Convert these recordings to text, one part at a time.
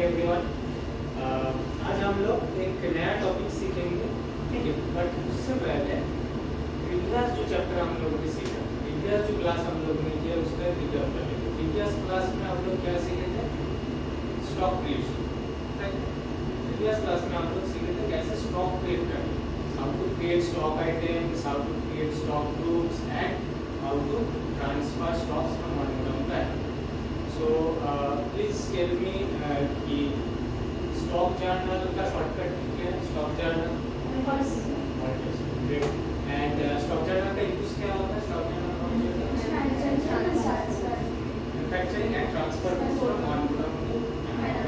Everyone. आज हम लोग एक नया टॉपिक सीखेंगे, ठीक है। बट उससे पहले इतिहास जो चैप्टर हम लोगों ने सीखा, इतिहास जो क्लास हम लोग ने किया उसका रिकैप कर लेंगे। इतिहास क्लास में हम लोग क्या सीखे थे? Stock creation. इतिहास क्लास में हम लोग सीखे थे कैसे स्टॉक क्रिएट करना, how to create stock items, how to create stock groups and how to transfer stocks from one godown to another. So please tell me कि स्टॉक जर्नल का शॉर्टकट क्या है? Stock journal great. And stock journal का use क्या होता है? Stock journal manufacturing and transfer from one godown to another.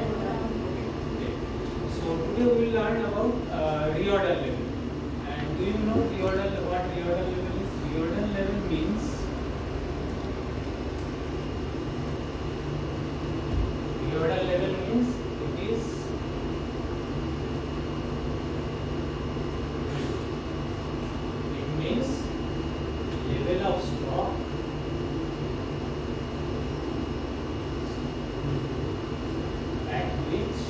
So today we will learn about reorder level. And do you know reorder, what reorder level is? Reorder level means reorder level means it is level of stock at which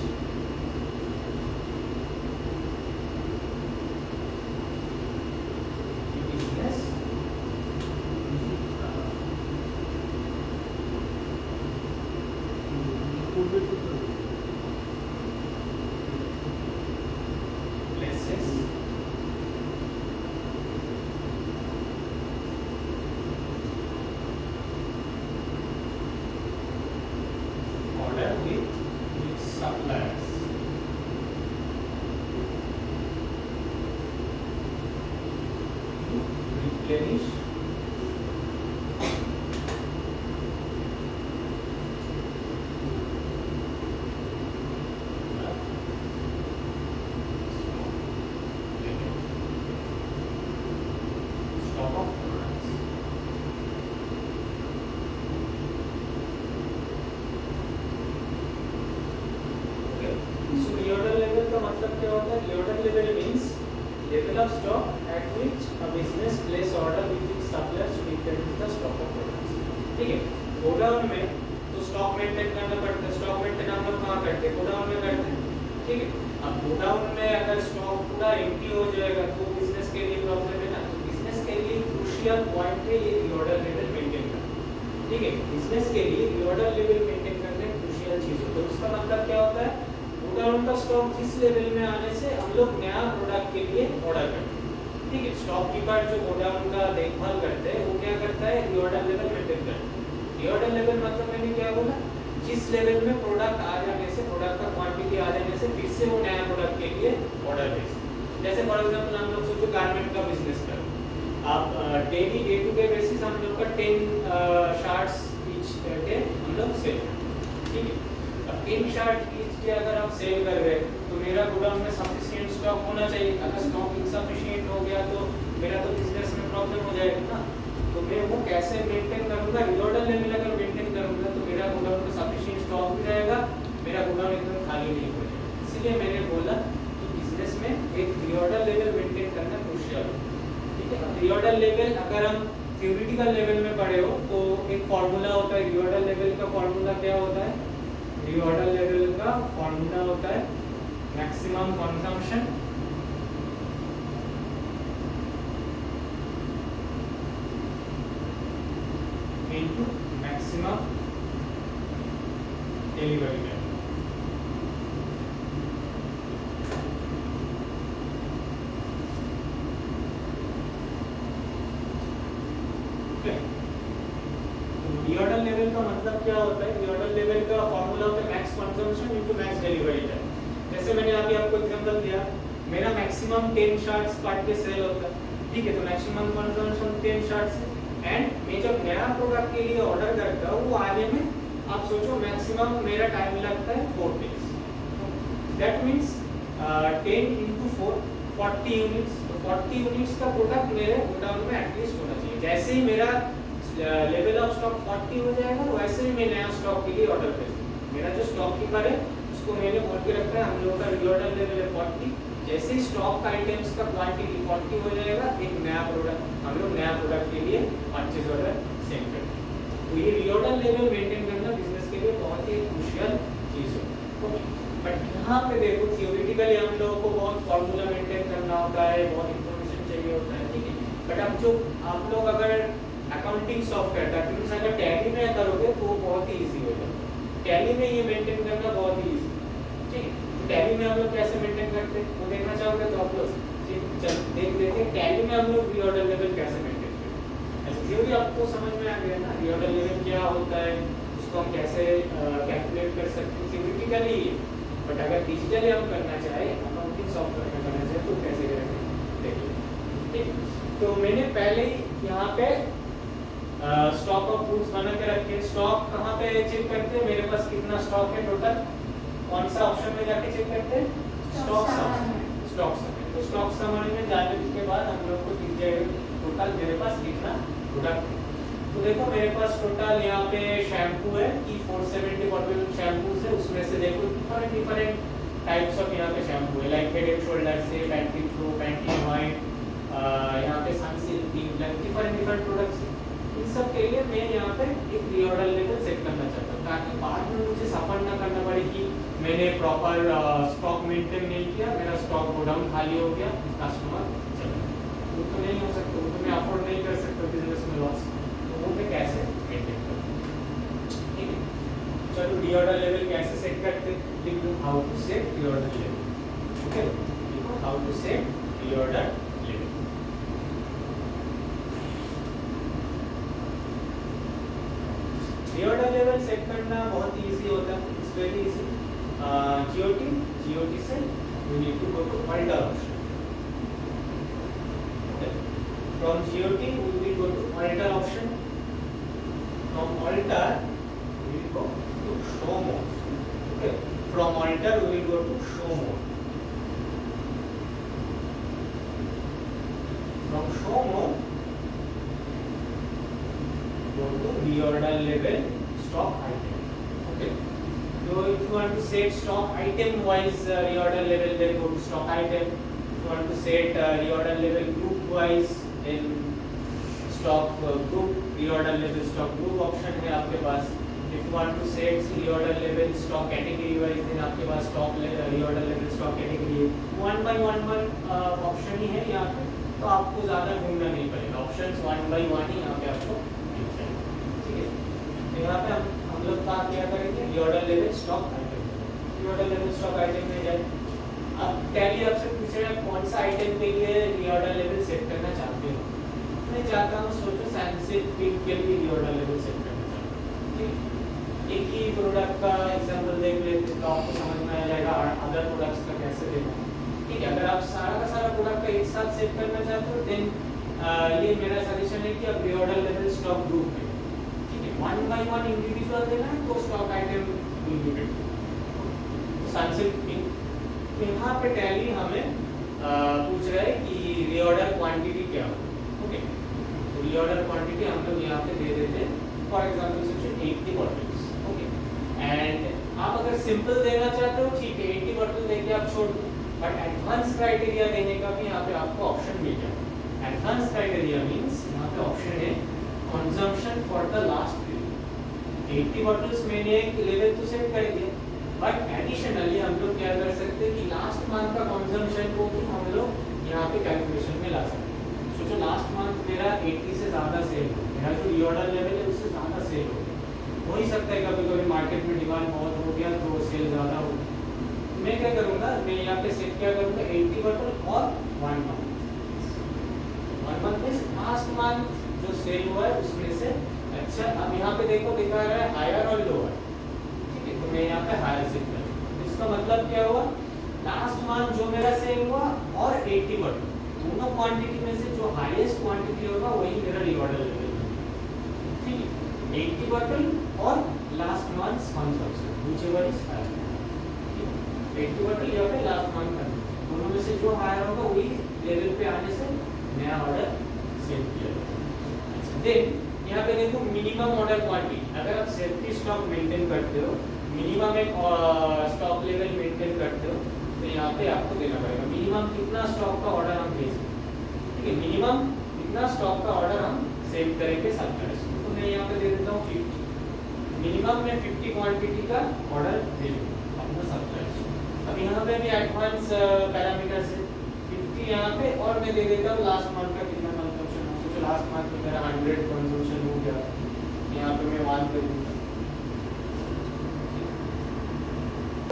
the business places order with its suppliers to replenish stock of products. Okay. So reorder level का मतलब क्या होता है? Reorder level means level of stock at which a business place order with its suppliers to replenish the stock of products. ठीक है। Godown में तो stock maintain करना पड़ता है। स्टॉक मेंटेन हम लोग कहाँ करते हैं? गोडाउन में करते हैं, ठीक है। अब गोडाउन में अगर स्टॉक पूरा एम्प्टी हो जाएगा तो बिजनेस के लिए प्रॉब्लम है ना। तो बिजनेस के लिए क्रूशियल पॉइंट है ये रिऑर्डर लेवल मेंटेन करना, ठीक है। बिजनेस के लिए रिऑर्डर लेवल मेंटेन करना क्रूशियल चीज है। तो उसका मतलब क्या होता है? गोडाउन का स्टॉक जिस लेवल में आने से हम लोग नया प्रोडक्ट के लिए ऑर्डर करते हैं, ठीक है। स्टॉक कीपर जो गोडाउन का देखभाल करते हैं वो क्या करता है? रिऑर्डर लेवल मेंटेन करता है। रिऑर्डर लेवल मतलब मैंने क्या बोला? जिस लेवल में प्रोडक्ट आ जाने से, प्रोडक्ट का क्वांटिटी आ जाने से फिर से वो नया प्रोडक्ट के लिए ऑर्डर भेजते। जैसे फॉर एग्जांपल हम लोग सोचो गारमेंट का बिजनेस कर, आप daily day to day basis हम लोग का 10 शार्ट्स ईच डे हम लोग सेल करते, ठीक है। अब 10 शार्ट ईच डे अगर आप सेल कर रहे तो मेरा गोडाउन में सफिशिएंट स्टॉक होना चाहिए। अगर स्टॉक इनसफिशिएंट हो गया तो मेरा तो बिजनेस में प्रॉब्लम हो जाएगा ना। तो मैं वो कैसे मेंटेन करूंगा? रिऑर्डर लेवल अगर मेंटेन करूंगा तो मेरा गोडाउन में सफिशिएंट स्टॉक भी रहेगा, मेरा गोडाउन एकदम खाली नहीं हो जाएगा। इसलिए मैंने बोला कि बिजनेस में एक रिऑर्डर लेवल मेंटेन करना क्रूशियल है, ठीक है। रिऑर्डर लेवल अगर हम थ्योरेटिकल लेवल में पढ़े हो तो एक फॉर्मूला होता है। रिऑर्डर लेवल का फॉर्मूला क्या होता है? रिऑर्डर लेवल का फॉर्मूला होता है maximum consumption into maximum delivery level। Reorder level का मतलब क्या होता है? रिऑर्डर लेवल का फॉर्मूला होता है max consumption into max delivery time. जैसे मैंने अभी आपको एग्जांपल दिया, मेरा maximum 10 shorts per day sale होता है, ठीक है। तो मैक्सिमम कंजम्पशन 10 शार्ट्स है। एंड मैं जब नया प्रोडक्ट के लिए ऑर्डर करता हूँ वो आने में आप सोचो मैक्सिमम मेरा टाइम लगता है 4 days. That means 10 into 4 40 units. तो 40 यूनिट्स का प्रोडक्ट मेरे गोडाउन में एटलीस्ट होना चाहिए। जैसे ही मेरा लेवल ऑफ स्टॉक 40 हो जाएगा वैसे ही मैं नया स्टॉक के लिए ऑर्डर करूँगा। मेरा जो स्टॉक कीपर है उसको मैंने बोल के रखा है हम लोगों का रिऑर्डर लेवल है 40। जैसे ही स्टॉक का आइटम्स का क्वांटिटी 40 हो जाएगा एक नया प्रोडक्ट हम लोग नया प्रोडक्ट के लिए परचेज ऑर्डर सेंड करते हैं। तो ये रिऑर्डर लेवल मेंटेन करना बिजनेस के लिए बहुत ही क्रूशियल चीज़ है। ओके। यहाँ पे देखो थियोरेटिकली हम लोगों को बहुत फॉर्मूला मेंटेन करना होता है, बहुत इंफॉर्मेशन चाहिए होता है, ठीक है। बट अब जो आप लोग अगर अकाउंटिंग सॉफ्टवेयर दैट अगर टैली में करोगे तो वो बहुत ही ईजी हो जाता है। टैली में ये मेंटेन करना बहुत ही ईजी, ठीक है। तो टैली में हम लोग कैसे मेंटेन करते हैं वो देखना चाहोगे तो आप लोग चल देख लेते हैं टैली में हम लोग रीऑर्डर लेवल कैसे मेंटेन करते हैं। ऐसे थ्योरी आपको समझ में आ गया ना, रीऑर्डर लेवल क्या होता है, उसको हम कैसे कैलकुलेट कर सकते हैं थ्योरेटिकली। बट अगर डिजिटली हम करना चाहे अकाउंटिंग सॉफ्टवेयर में करना चाहे तो कैसे करेंगे देखिए, ठीक। तो मैंने पहले ही यहाँ पे स्टॉक ऑफ गुड्स बना के रखे। स्टॉक कहाँ पे चेक करते हैं, मेरे पास कितना स्टॉक है टोटल, कौन सा ऑप्शन में जाके चेक करते हैं, स्टॉक समरी। स्टॉक समरी, तो स्टॉक समरी में जाने के बाद हम लोग को दिख जाएगा टोटल मेरे पास कितना प्रोडक्ट है। तो देखो मेरे पास टोटल यहाँ पे शैम्पू है कि 470 बॉटल शैम्पूज है, उसमें से देखो डिफरेंट टाइप्स ऑफ यहाँ पे शैम्पू है, लाइक हेड एंड शोल्डर से पैंटीन प्रो, पैंटीन व्हाइट, यहाँ पे सनसिल्क, डिफरेंट प्रोडक्ट्स। इन सब के लिए मैं यहाँ पे एक रीऑर्डर लेवल सेट करना चाहता हूँ ताकि बाद में मुझे सफर ना करना पड़े कि मैंने प्रॉपर स्टॉक मेंटेन नहीं किया, मेरा स्टॉक गोडाउन खाली हो गया, कस्टमर चला गया। वो तो नहीं हो सकता, वो तो मैं अफोर्ड नहीं कर सकता बिजनेस में लॉस, तो वो मैं कैसे मेंटेन करूँ, ठीक है। चलो रीऑर्डर लेवल कैसे सेट करते हैं, लिख दो how to set reorder level, okay. देखो how to set reorder level. Reorder level set करना बहुत ही इजी होता है, इट्स वेरी इजी। जीओटी से you need to go to alter option. From GOT we will go to alter option. From alter we will go to show mode. Okay. From alter we will go to show mode. From show mode go to reorder level stock item. Okay. So if you want to set stock item wise reorder level, then go to stock item. If you want to set reorder level group wise, then stock group reorder level stock group option है आपके पास। If you want to set reorder level stock category wise, then आपके पास stock reorder level stock category one by one option ही है यहाँ पे, तो आपको ज़्यादा ढूंढना नहीं पड़ेगा, ऑप्शंस one by one ही यहाँ पे आपको मिल जाएगा, ठीक है। तो यहाँ पे हम लोग क्या करेंगे, reorder level stock item, reorder level stock item में जाए। अब टैली आपसे पूछेगा कौन सा आइटम के लिए रीऑर्डर लेवल सेट करना चाहते हो। मैं चाहता हूँ सोचो सैनसिल्क पिंक के लिए रीऑर्डर लेवल सेट करना चाहता हूँ, ठीक। एक ही प्रोडक्ट का एग्जांपल देख लेते तो आपको समझ में आ जाएगा अदर प्रोडक्ट्स का कैसे देना है, ठीक है। अगर आप सारा का सारा प्रोडक्ट का एक साथ सेट करना चाहते हो देन ये मेरा सजेशन है कि आप रीऑर्डर लेवल स्टॉक ग्रुप में, ठीक है, वन बाय वन इंडिविजुअल देना है तो stock item will be better. Sunsilk pink, यहाँ पे टैली हमें पूछ रहा है कि रीऑर्डर क्वांटिटी क्या हो, ओके। तो रीऑर्डर क्वांटिटी हम लोग यहाँ पे दे देते हैं, फॉर एग्जांपल सोचिए 80 बॉटल्स, ओके। एंड आप अगर सिंपल देना चाहते हो ठीक है 80 बॉटल देके आप छोड़ दो, बट एडवांस क्राइटेरिया देने का भी यहाँ पे आपको ऑप्शन मिल जाएगा। एडवांस क्राइटेरिया मींस यहाँ पे ऑप्शन है consumption for the last period. 80 bottles मैंने एक लेवल तो सेट कर दिया, बट एडिशनली हम लोग क्या कर सकते हैं कि लास्ट मंथ का कंजम्पशन को भी हम लोग यहाँ पे कैलकुलेशन में ला सकते हैं। सोचो लास्ट मंथ मेरा 80 से ज़्यादा सेल हो, मेरा जो रीऑर्डर लेवल है उससे ज़्यादा सेल हो गया, हो ही सकता है कभी कभी मार्केट में डिमांड बहुत हो गया तो सेल ज़्यादा हो गया। मैं क्या करूँगा, मैं यहाँ पे सेट क्या करूँगा 80 बॉटल और 1 मंथ में लास्ट मंथ जो सेल हुआ है उसमें से। अच्छा अब यहाँ पे देखो दिखा रहा है हायर और लोअर, तो मैं यहाँ पे हायर सेट करूँ, इसका मतलब क्या हुआ लास्ट मंथ जो मेरा सेल हुआ और 80 बॉटल दोनों क्वांटिटी में से जो हाईएस्ट क्वांटिटी होगा वही मेरा रीऑर्डर लेवल, ठीक है। 80 बॉटल और last month consumption whichever is higher, 80 bottle या फिर लास्ट मंथ कंजम्पशन दोनों में से जो हायर होगा वही लेवल पे आने से नया ऑर्डर सेट किया जाएगा। अच्छा देन यहाँ पे देखो मिनिमम ऑर्डर क्वांटिटी, अगर आप सेफ्टी स्टॉक मेंटेन करते हो, मिनिमम एक स्टॉक लेवल मेंटेन करते हो, तो यहाँ पे आपको देना पड़ेगा मिनिमम कितना स्टॉक का ऑर्डर हम भेजें, ठीक है। मिनिमम कितना स्टॉक का ऑर्डर हम सेव करेंगे सप्लायर्स को, तो मैं यहाँ पे दे देता हूँ 50। मिनिमम में 50 क्वांटिटी का ऑर्डर भेजूंगा अपना सप्लायर्स को। अब यहाँ पे भी एडवांस पैरामीटर्स है 50 यहाँ पे, और मैं दे देता हूँ लास्ट मंथ का कितना कंजम्पशन हो। सोचो लास्ट मंथ में मेरा 100 कंजम्पशन हो गया, यहाँ पे मैं 1 कर दूंगा।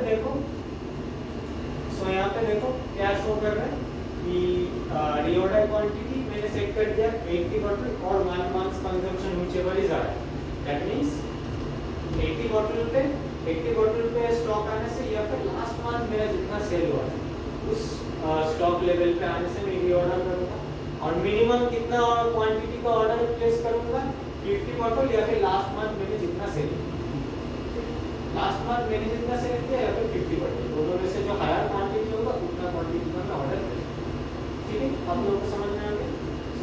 देखो सो यहाँ पे देखो क्या शो कर रहा है कि रीऑर्डर क्वांटिटी मैंने सेट कर दिया 80 बॉटल और 1 मंथ कंजम्पशन व्हिचएवर इज आया। दैट मींस 80 बॉटल पे स्टॉक आने से या फिर लास्ट मंथ मेरा जितना सेल हुआ उस स्टॉक लेवल पे आने से मैं रीऑर्डर करूंगा, और मिनिमम कितना क्वांटिटी का ऑर्डर प्लेस करूंगा 50 बॉटल, या फिर लास्ट मंथ मैंने जितना सेल किया या फिर 50 बॉटल, दोनों में से जो हायर क्वांटिटी होगा उतना क्वांटिटी का मैं ऑर्डर करूंगा। ठीक है, आप लोगों को समझ में आ गया?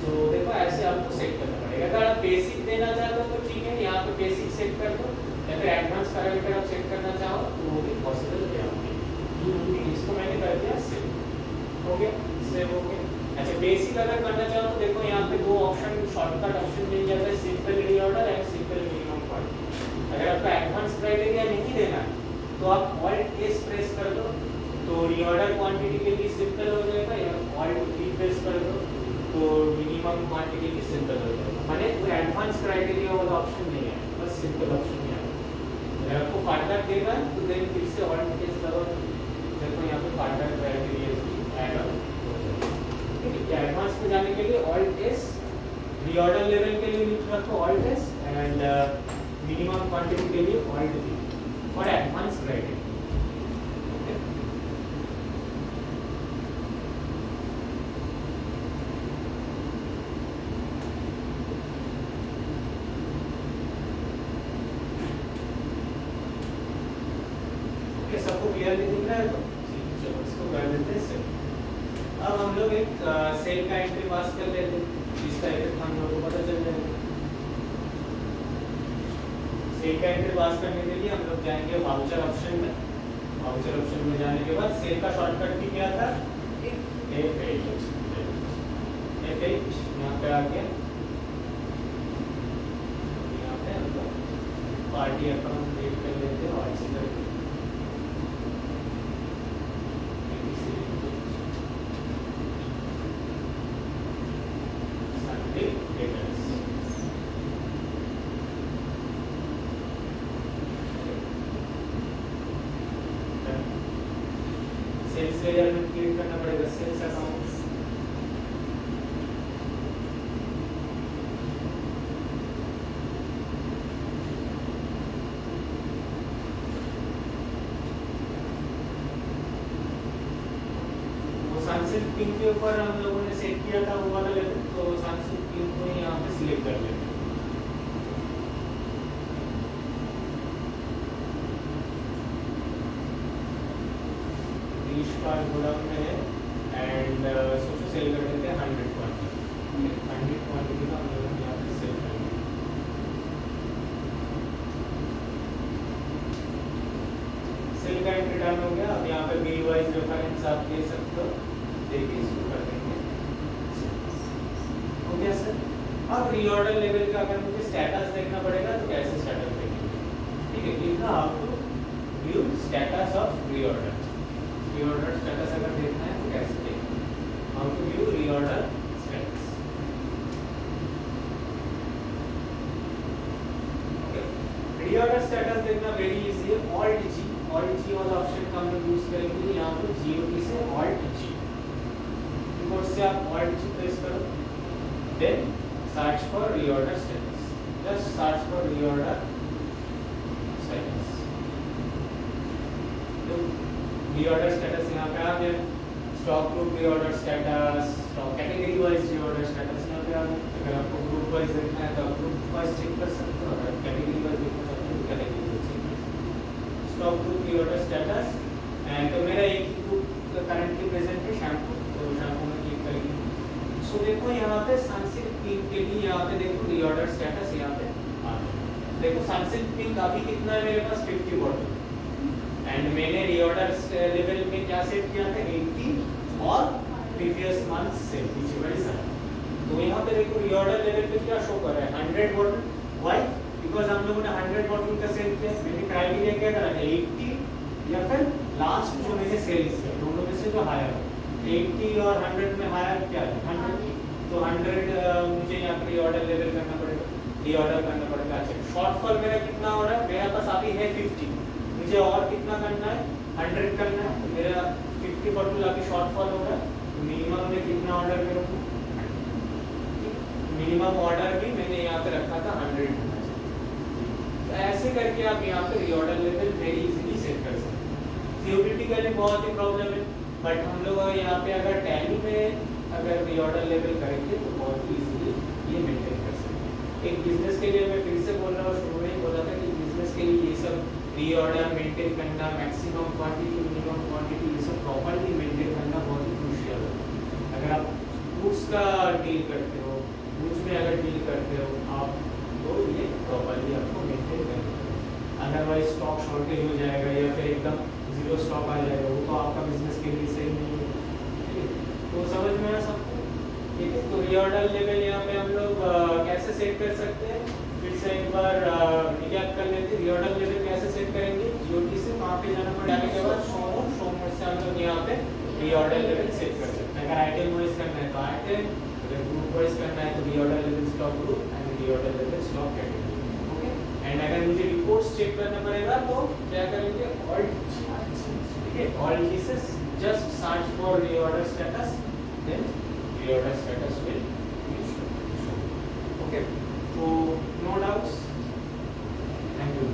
सो देखो ऐसे आपको सेट करना पड़ेगा। अगर आप बेसिक देना चाहते हो तो ठीक है, यहाँ पे बेसिक सेट कर दो, या फिर एडवांस पैरामीटर आप सेट करना चाहो तो वो भी पॉसिबल है आपके। इसको मैंने कर दिया सेव, हो गया, सेव हो गया। अच्छा बेसिक अगर करना चाहो तो देखो यहाँ पे दो ऑप्शन, शॉर्टकट ऑप्शन मिल जाता है, simple reorder and simple minimum quantity. अगर आपको एडवांस क्राइटेरिया नहीं देना तो आप ऑल्ट एस प्रेस कर दो, तो रीऑर्डर क्वांटिटी के लिए सिंपल हो जाएगा, या ऑल्ट वी प्रेस कर दो तो मिनिमम क्वांटिटी भी सिंपल हो जाएगा। माने कोई एडवांस क्राइटेरिया वाला ऑप्शन नहीं है, बस सिंपल ऑप्शन ही है। अगर आपको फर्दर देना है तो देन फिर से ऑल्ट केस लगाओ, देखो यहाँ पे फर्दर क्राइटेरिया ऐड ऑन हो जाएगा। ठीक है, एडवांस पे जाने के लिए ऑल्ट एस, रीऑर्डर लेवल के लिए लिख रखो alt S, and minimum quantity के लिए alt we for advance criteria. सबको क्लियरली दिख रहा है? तो चलो इसको कर देते हैं सेव। अब हम लोग एक सेल का एंट्री पास कर लेते हैं, जिसका इफेक्ट हम लोगों को पता चल जाएगा। सेल का एंट्री पास करने के लिए हम लोग जाएंगे वाउचर ऑप्शन में। वाउचर ऑप्शन में जाने के बाद सेल का शॉर्टकट भी क्या था, F8 यहाँ पे आ गया। यहाँ पे हम लोग पार्टी अकाउंट क्रिएट कर लेते हैं और इसी तरह सेल्स लेयर में क्रिएट करना पड़ेगा सेल्स अकाउंट। वो सनसेट पिंक के ऊपर हम लोगों ने सेट किया था वो वाला लेवल, तो सनसेट पिंक को यहाँ पे सिलेक्ट कर लेते हैं। स्टार गोडाउन में है एंड सोचो सेल कर देते हैं 100 क्वांटिटी। 100 क्वांटिटी का हम लोग यहाँ पे सेल करेंगे। सेल का एंट्री डन हो गया। अब यहाँ पे बिल वाइज रेफरेंस आप दे सकते हो, देखिए इसको कर देंगे। हो गया सर। अब रीऑर्डर लेवल का अगर मुझे स्टेटस देखना पड़ेगा तो कैसे स्टेटस देखेंगे? ठीक है, लिखना आपको view status of reorder. Reorder status अगर देखना है तो कैसे देखें? How to view reorder status. Okay, reorder status देखना वेरी इजी है। ऑल्ट जी वाला ऑप्शन का हम लोग यूज करेंगे। यहाँ पे GOT से ऑल्ट जी, कीबोर्ड से आप ऑल्ट जी प्रेस करो, then search for reorder status. Just search for reorder status. तो रीऑर्डर स्टेटस यहाँ पे आ गया। Stock group reorder status, stock category wise reorder status यहाँ पे आ गया। अगर आपको ग्रुप वाइज देखना है तो आप ग्रुप वाइज चेक कर सकते हो, अगर कैटेगरी वाइज देखना चाहते हो तो कैटेगरी वाइज चेक कर सकते हो। Stock group reorder status and तो मेरा एक ही ग्रुप करंटली प्रेजेंट है शैम्पू, तो शैम्पू में क्लिक करेंगे। सो देखो यहाँ पे सनसिल्क पिंक के लिए यहाँ पे देखो रीऑर्डर स्टेटस यहाँ पे आ गया। देखो सनसिल्क पिंक अभी कितना है मेरे पास 50 बॉटल, एंड मैंने रीऑर्डर लेवल में क्या सेट किया था 80 और प्रीवियस मंथ से पीछे बड़ी सारा। तो यहाँ पे देखो रीऑर्डर लेवल पे क्या शो कर रहा है 100 बॉटल। व्हाई? बिकॉज हम लोगों ने 100 बॉटल का सेल किया। मैंने क्राइटेरिया क्या करा था 80 या फिर लास्ट जो मैंने सेल इसका दोनों में से जो हायर 80 और 100 में हायर क्या है 100, तो 100 मुझे यहाँ पर रीऑर्डर लेवल करना पड़ेगा, रीऑर्डर करना पड़ेगा। अच्छा शॉर्टफॉल मेरा कितना हो रहा है, मेरे पास अभी है 50, मुझे और कितना करना है 100 करना है, तो मेरा 50 अभी शॉर्टफॉल हो रहा है, तो मिनिमम में कितना ऑर्डर करूँगा, मिनिमम ऑर्डर भी मैंने यहाँ पे रखा था 100 होना चाहिए। तो ऐसे करके आप यहाँ पे reorder level very easily set कर सकते हैं। थियोरेटिकली बहुत ही प्रॉब्लम है, बट हम लोग यहाँ पे अगर टैली में अगर रीऑर्डर लेवल करेंगे तो बहुत ही इजीली ये मेंटेन कर सकते हैं। एक बिजनेस के लिए मैं फिर से बोल रहा हूँ, शुरू में ही बोला था कि बिजनेस के लिए ये सब रीऑर्डर मेंटेन करना, मैक्सिमम क्वांटिटी मिनिमम क्वांटिटी ये सब प्रॉपर्ली मेंटेन करना बहुत ही क्रूशियल है। अगर आप गुड्स का डील करते हो, गुड्स में अगर डील करते हो आप, तो ये प्रॉपर्ली आपको मेंटेन करना है। अदरवाइज स्टॉक शॉर्टेज हो जाएगा या फिर एकदम जीरो स्टॉक आ जाएगा, वो तो आपका बिजनेस के लिए सही नहीं है। ठीक है, तो समझ में आया सबको? ठीक है, तो रीऑर्डर लेवल यहाँ पे हम लोग कैसे सेट कर सकते हैं, फिर से एक बार रिकैप कर लेते हैं। रीऑर्डर लेवल कैसे सेट करेंगे, जीओटी से वहाँ पे जाना पड़ेगा, के बाद शो मोड से हम लोग यहाँ पे रीऑर्डर लेवल सेट कर सकते हैं। अगर आइटम वाइज करना है तो आइटम, अगर ग्रुप वाइज करना है तो reorder level stock group and reorder level stock category. Okay, and अगर मुझे रिपोर्ट्स चेक करना पड़ेगा तो क्या करेंगे, ऑल्ट, ठीक है, alt cases just search for reorder status, then reorder status will be shown. Okay, so no doubts, thank you.